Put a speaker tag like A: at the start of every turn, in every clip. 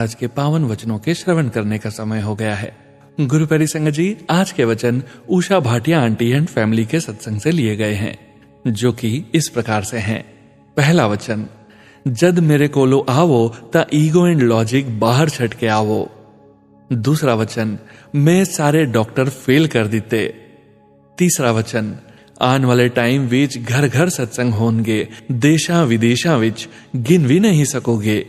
A: आज के पावन वचनों के श्रवण करने का समय हो गया है। गुरु प्यारी संगत जी, आज के वचन Usha Bhatia aunty and family के सत्संग से लिए गए हैं, जो कि इस प्रकार से हैं। पहला वचन, जद मेरे कोलो आवो ता ईगो एंड लॉजिक बाहर छट के आवो। दूसरा वचन, मैं सारे डॉक्टर फेल कर दिते। तीसरा वचन, आने वाले टाइम विच घर घर सत्संग होंगे, देशा विदेशा विच गिन भी नहीं सकोगे।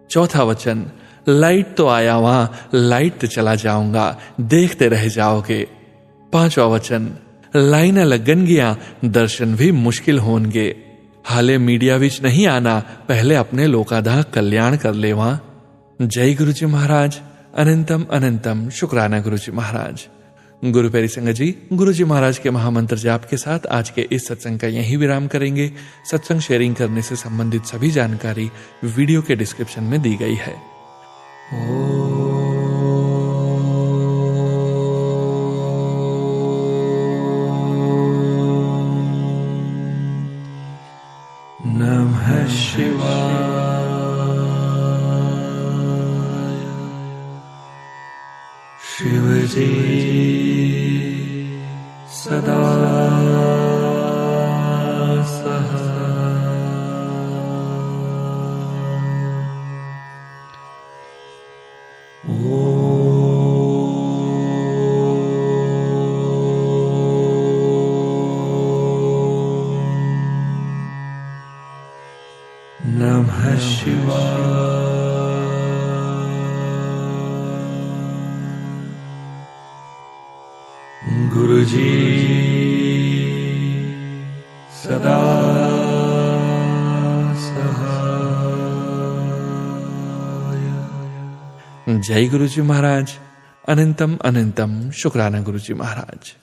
A: चौथा वचन, लाइट तो आया वहां, लाइट तो चला जाऊंगा, देखते रह जाओगे। पांचवा वचन, लाइना लगन गया, दर्शन भी मुश्किल होंगे। हाले मीडिया विच नहीं आना, पहले अपने लोकादा कल्याण कर ले वहां। जय गुरु जी महाराज। अनंतम अनंतम शुक्राना गुरु जी महाराज। गुरु प्यारी संगत जी, गुरु जी महाराज के महामंत्र जाप के साथ आज के इस सत्संग का यही विराम करेंगे। सत्संग शेयरिंग करने से संबंधित सभी जानकारी वीडियो के डिस्क्रिप्शन में दी गई है। नमः शिवाय। शिवजी सदा सहाय। नमः शिवाय। गुरुजी सदा सहाय। जय गुरु जी महाराज। अनंतम अनंतम शुक्राना गुरु जी महाराज।